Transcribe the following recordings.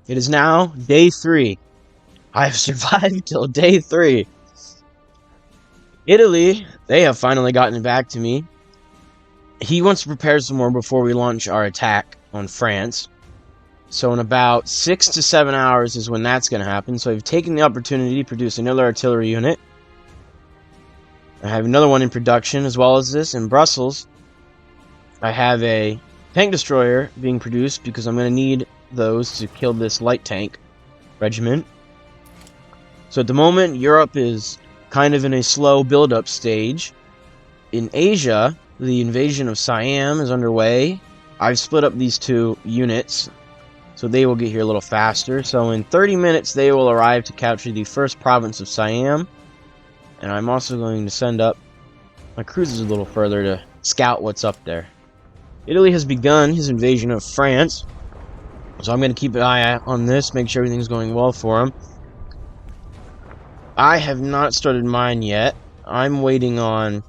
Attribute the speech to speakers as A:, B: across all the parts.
A: It is now day 3. I have survived till day 3. Italy, they have finally gotten back to me. He wants to prepare some more before we launch our attack on France. So in about 6 to 7 hours is when that's going to happen. So I've taken the opportunity to produce another artillery unit. I have another one in production as well as this. In Brussels, I have a tank destroyer being produced because I'm going to need those to kill this light tank regiment. So at the moment, Europe is kind of in a slow build-up stage. In Asia, the invasion of Siam is underway. I've split up these two units, so they will get here a little faster. So in 30 minutes, they will arrive to capture the first province of Siam. And I'm also going to send up my cruisers a little further to scout what's up there. Italy has begun his invasion of France, so I'm going to keep an eye out on this, make sure everything's going well for him. I have not started mine yet. I'm waiting on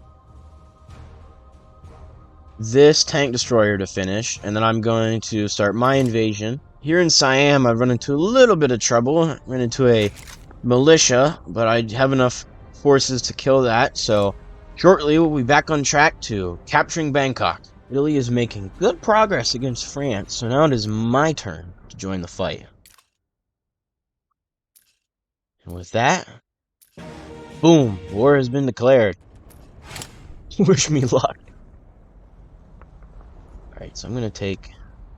A: this tank destroyer to finish, and then I'm going to start my invasion. Here in Siam, I've run into a little bit of trouble. I ran into a militia, but I have enough forces to kill that, so shortly we'll be back on track to capturing Bangkok. Italy is making good progress against France, so now it is my turn to join the fight. And with that, boom, war has been declared. Wish me luck. Alright, so I'm going to take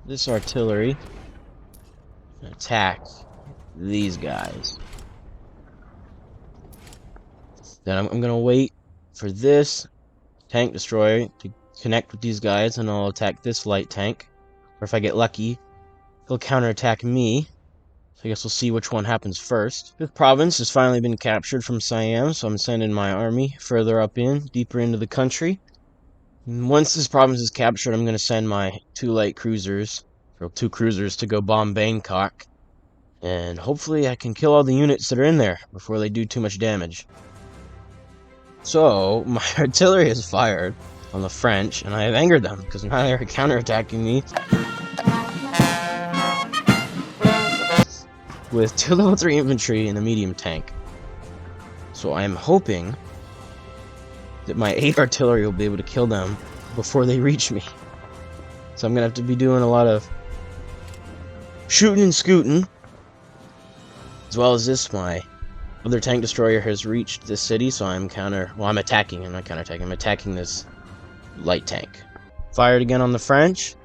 A: this artillery and attack these guys. Then I'm going to wait for this tank destroyer to connect with these guys, and I'll attack this light tank. Or if I get lucky, he'll counterattack me. So I guess we'll see which one happens first. Fifth province has finally been captured from Siam, so I'm sending my army further up deeper into the country. And once this province is captured, I'm going to send my two light cruisers, or two cruisers, to go bomb Bangkok. And hopefully I can kill all the units that are in there before they do too much damage. So, my artillery is fired on the French, and I have angered them, because now they're counterattacking me with 2 level 3 infantry and a medium tank. So I am hoping that my 8 artillery will be able to kill them before they reach me. So I'm going to have to be doing a lot of shooting and scooting. As well as this, my other tank destroyer has reached this city, so I'm attacking. I'm not counterattacking, I'm attacking this light tank. Fired again on the French.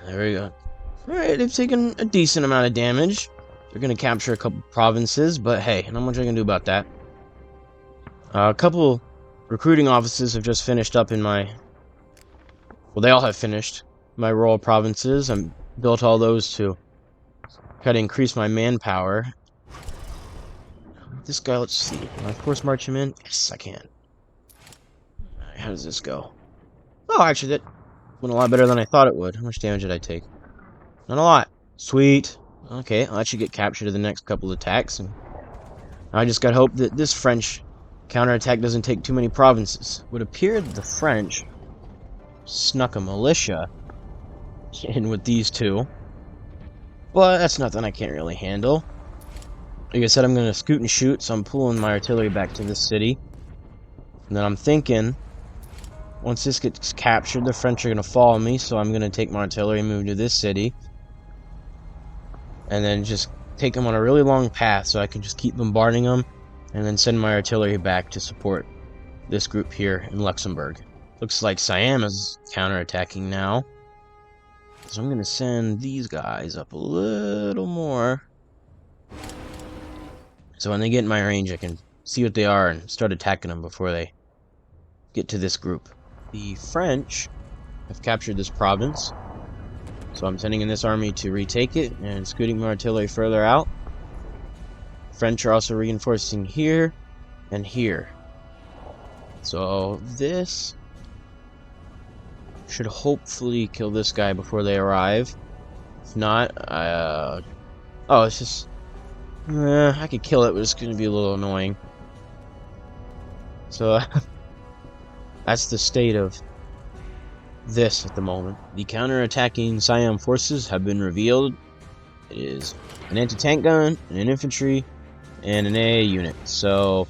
A: There we go. Alright, they've taken a decent amount of damage. They're going to capture a couple provinces, but hey, not much I can do about that. A couple recruiting offices have just finished up in my... Well, they all have finished my royal provinces. I built all those to try to increase my manpower. This guy, let's see. Can I force march him in? Yes, I can. Alright, how does this go? Oh, actually, that went a lot better than I thought it would. How much damage did I take? Not a lot. Sweet. Okay, I'll actually get captured in the next couple attacks. And I just got hope that this French counterattack doesn't take too many provinces. It would appear that the French snuck a militia in with these two. But that's nothing I can't really handle. Like I said, I'm going to scoot and shoot, so I'm pulling my artillery back to this city. And then I'm thinking, once this gets captured, the French are going to follow me, so I'm going to take my artillery and move to this city. And then just take them on a really long path so I can just keep bombarding them, and then send my artillery back to support this group here in Luxembourg. Looks like Siam is counterattacking now. So I'm going to send these guys up a little more. So when they get in my range, I can see what they are and start attacking them before they get to this group. The French have captured this province, so I'm sending in this army to retake it and scooting my artillery further out. French are also reinforcing here and here. So this should hopefully kill this guy before they arrive. If not, oh, it's just... I could kill it, but it's going to be a little annoying. So, that's the state of this at the moment. The counter-attacking Siam forces have been revealed. It is an anti-tank gun, an infantry, and an AA unit. So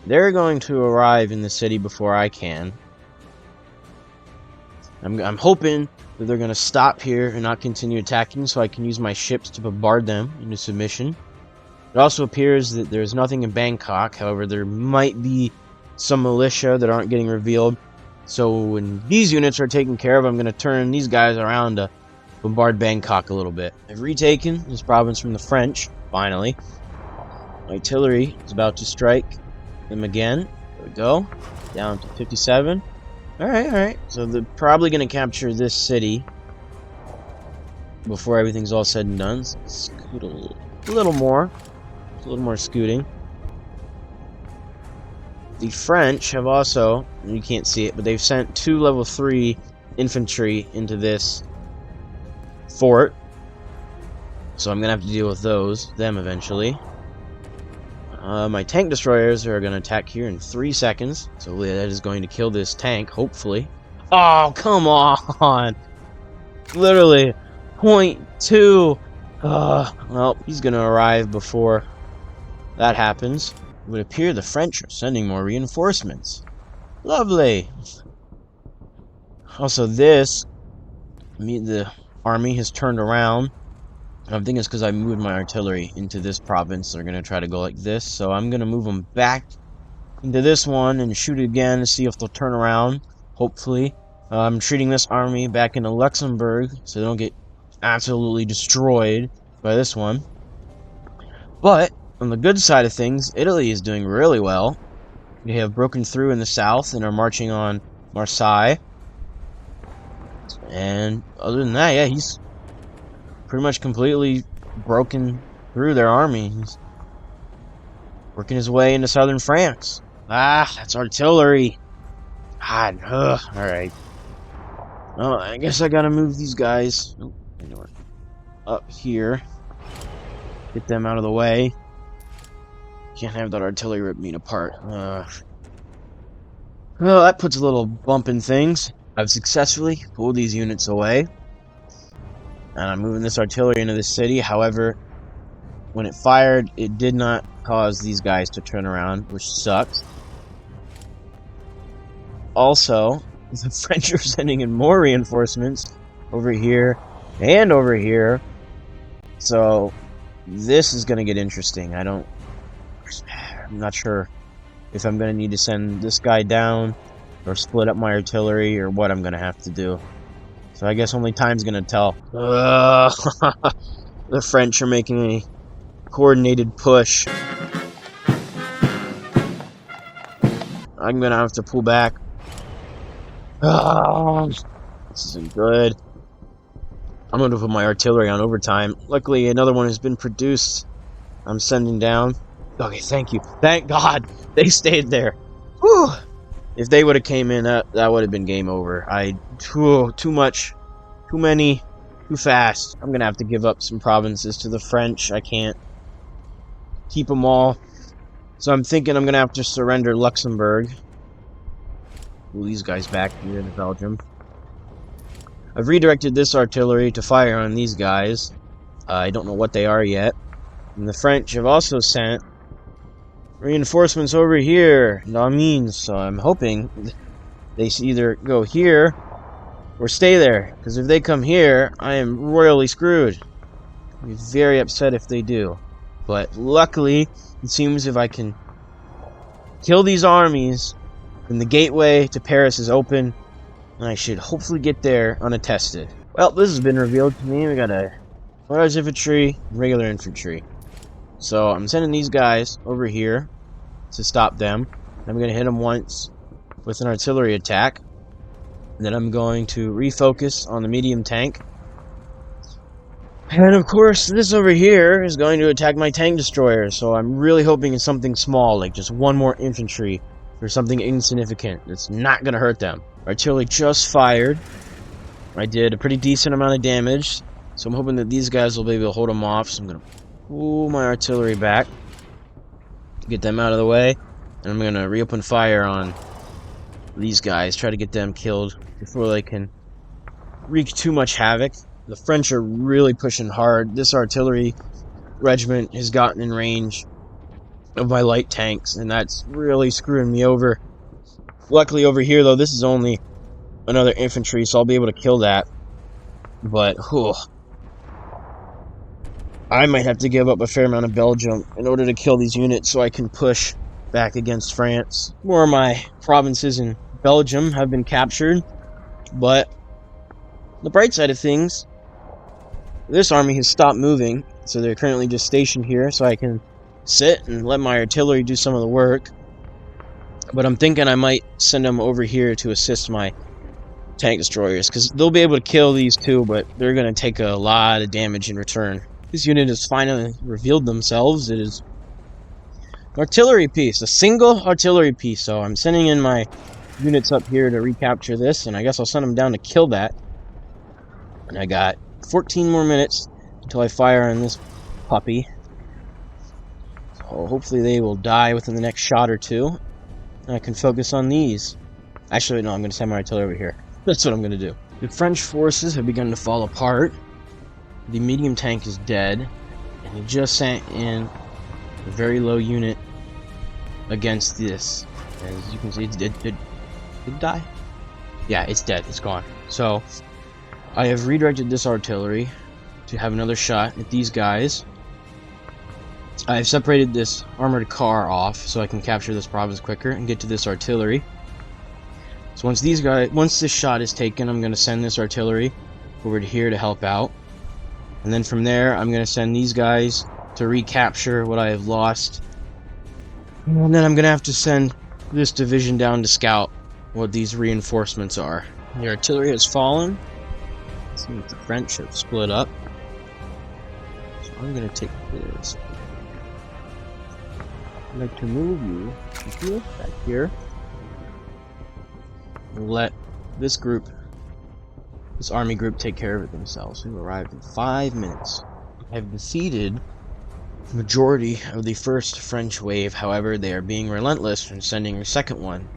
A: they're going to arrive in the city before I can. I'm hoping that they're going to stop here and not continue attacking so I can use my ships to bombard them into submission. It also appears that there's nothing in Bangkok. However, there might be some militia that aren't getting revealed. So when these units are taken care of, I'm going to turn these guys around to bombard Bangkok a little bit. I've retaken this province from the French, finally. Artillery is about to strike them again. There we go. Down to 57. Alright. So they're probably going to capture this city before everything's all said and done. So scoot a little more. A little more scooting. The French have also, you can't see it, but they've sent 2 level 3 infantry into this fort. So I'm going to have to deal with them eventually. My tank destroyers are going to attack here in 3 seconds. So that is going to kill this tank, hopefully. Oh, come on! Literally, 0.2. Well, he's going to arrive before that happens. It would appear the French are sending more reinforcements. Lovely! Also, the army has turned around. I think it's because I moved my artillery into this province. They're going to try to go like this. So I'm going to move them back into this one and shoot again to see if they'll turn around. Hopefully. I'm treating this army back into Luxembourg so they don't get absolutely destroyed by this one. But on the good side of things, Italy is doing really well. They have broken through in the south and are marching on Marseille. And other than that, yeah, he's pretty much completely broken through their army. He's working his way into southern France. That's artillery. Alright. Well, I guess I gotta move these guys up here. Get them out of the way. Can't have that artillery rip me apart. Well, that puts a little bump in things. I've successfully pulled these units away. And I'm moving this artillery into the city. However, when it fired, it did not cause these guys to turn around, which sucks. Also, the French are sending in more reinforcements over here and over here. So, this is going to get interesting. I'm not sure if I'm going to need to send this guy down or split up my artillery or what I'm going to have to do. So I guess only time's going to tell. The French are making a coordinated push. I'm going to have to pull back. This isn't good. I'm going to put my artillery on overtime. Luckily, another one has been produced. I'm sending down. Okay, thank you. Thank God they stayed there. Whew. If they would have came in, that would have been game over. Too much, too many, too fast. I'm going to have to give up some provinces to the French. I can't keep them all. So I'm thinking I'm going to have to surrender Luxembourg. Pull these guys back here in Belgium. I've redirected this artillery to fire on these guys. I don't know what they are yet. And the French have also sent reinforcements over here, Amiens. So I'm hoping they either go here or stay there. Because if they come here, I am royally screwed. I'll be very upset if they do. But luckily, it seems if I can kill these armies, then the gateway to Paris is open, and I should hopefully get there unattested. Well, this has been revealed to me. We got a large infantry, regular infantry. So I'm sending these guys over here to stop them. I'm going to hit them once with an artillery attack. And then I'm going to refocus on the medium tank. And of course, this over here is going to attack my tank destroyer. So I'm really hoping it's something small, like just one more infantry or something insignificant that's not going to hurt them. Artillery just fired. I did a pretty decent amount of damage. So I'm hoping that these guys will be able to hold them off. So I'm going to pull my artillery back to get them out of the way. And I'm going to reopen fire on these guys, try to get them killed before they can wreak too much havoc. The French are really pushing hard. This artillery regiment has gotten in range of my light tanks, and that's really screwing me over. Luckily over here, though, this is only another infantry, so I'll be able to kill that. But, I might have to give up a fair amount of Belgium in order to kill these units so I can push back against France. More of my provinces in Belgium have been captured, but the bright side of things, this army has stopped moving, so they're currently just stationed here so I can sit and let my artillery do some of the work. But I'm thinking I might send them over here to assist my tank destroyers, because they'll be able to kill these two, but they're going to take a lot of damage in return. This unit has finally revealed themselves. It is an artillery piece, a single artillery piece. So I'm sending in my units up here to recapture this, and I guess I'll send them down to kill that. And I got 14 more minutes until I fire on this puppy. So hopefully they will die within the next shot or two. And I can focus on these. Actually, no, I'm going to send my artillery over here. That's what I'm going to do. The French forces have begun to fall apart. The medium tank is dead. And he just sent in a very low unit against this. As you can see, it's dead. Did it die? Yeah, it's dead. It's gone. So, I have redirected this artillery to have another shot at these guys. I've separated this armored car off so I can capture this province quicker and get to this artillery. So once this shot is taken, I'm going to send this artillery over to here to help out. And then from there, I'm going to send these guys to recapture what I have lost. And then I'm going to have to send this division down to scout what these reinforcements are. The artillery has fallen. It seems the French have split up. So I'm going to take this. I'd like to move you back here. And let this army group take care of it themselves. We've arrived in 5 minutes. I've defeated the majority of the first French wave. However, they are being relentless in sending a second one.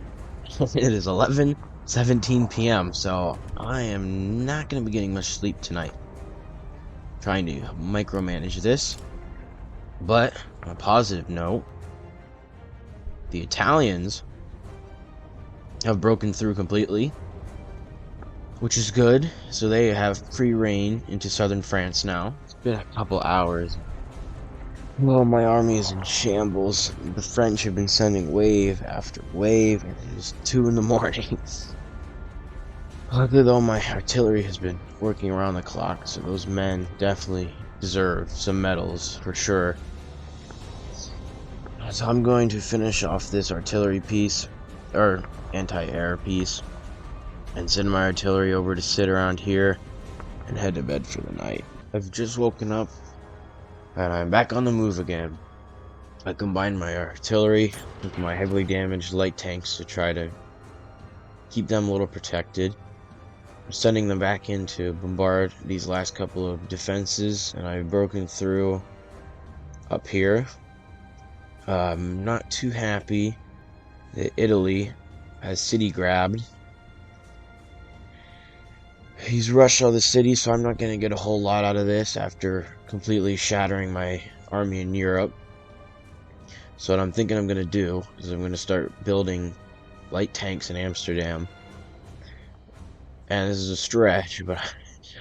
A: It is 11:17 p.m. so I am not going to be getting much sleep tonight. Trying to micromanage this. But on a positive note, the Italians have broken through completely, which is good. So they have free reign into southern France now. It's been a couple hours. Well, my army is in shambles. The French have been sending wave after wave, and it is 2 in the morning. Luckily though, my artillery has been working around the clock, so those men definitely deserve some medals for sure. So I'm going to finish off this artillery piece, or anti-air piece, and send my artillery over to sit around here and head to bed for the night. I've just woken up and I'm back on the move again. I combined my artillery with my heavily damaged light tanks to try to keep them a little protected. I'm sending them back in to bombard these last couple of defenses, and I've broken through up here. I'm not too happy that Italy has city grabbed. He's rushed all the cities, so I'm not going to get a whole lot out of this after completely shattering my army in Europe. So what I'm thinking I'm going to do is I'm going to start building light tanks in Amsterdam. And this is a stretch, but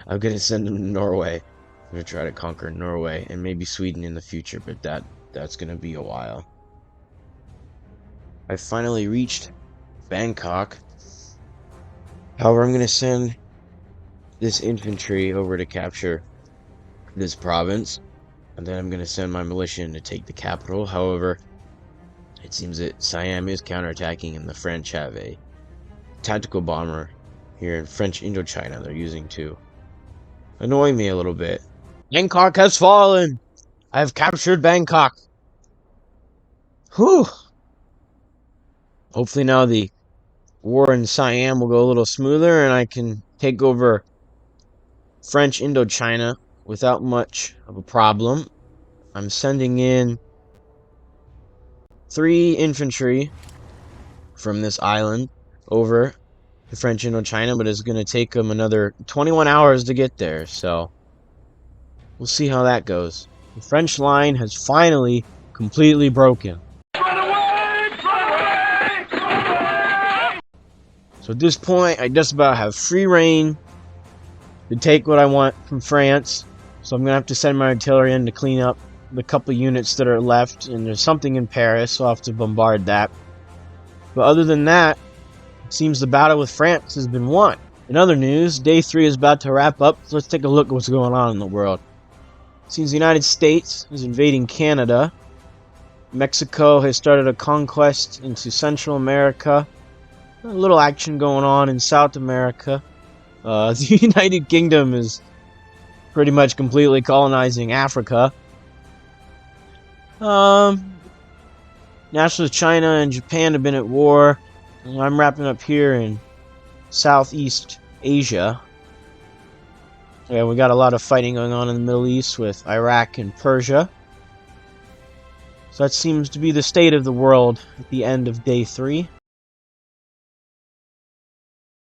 A: I'm going to send them to Norway. I'm going to try to conquer Norway and maybe Sweden in the future, but that's going to be a while. I finally reached Bangkok. However, I'm going to send this infantry over to capture this province, and then I'm going to send my militia in to take the capital. However, it seems that Siam is counterattacking, and the French have a tactical bomber here in French Indochina they're using to annoy me a little bit. Bangkok has fallen! I have captured Bangkok! Whew! Hopefully now the war in Siam will go a little smoother and I can take over French Indochina without much of a problem. I'm sending in 3 infantry from this island over the French Indochina, but it's going to take them another 21 hours to get there, so we'll see how that goes. The French line has finally completely broken. So at this point, I just about have free reign to take what I want from France, so I'm going to have to send my artillery in to clean up the couple units that are left, and there's something in Paris, so I'll have to bombard that. But other than that, it seems the battle with France has been won. In other news, Day 3 is about to wrap up, so let's take a look at what's going on in the world. It seems the United States is invading Canada. Mexico has started a conquest into Central America. A little action going on in South America. The United Kingdom is pretty much completely colonizing Africa. Nationalist China and Japan have been at war. I'm wrapping up here in Southeast Asia. Yeah, we got a lot of fighting going on in the Middle East with Iraq and Persia. So that seems to be the state of the world at the end of Day 3.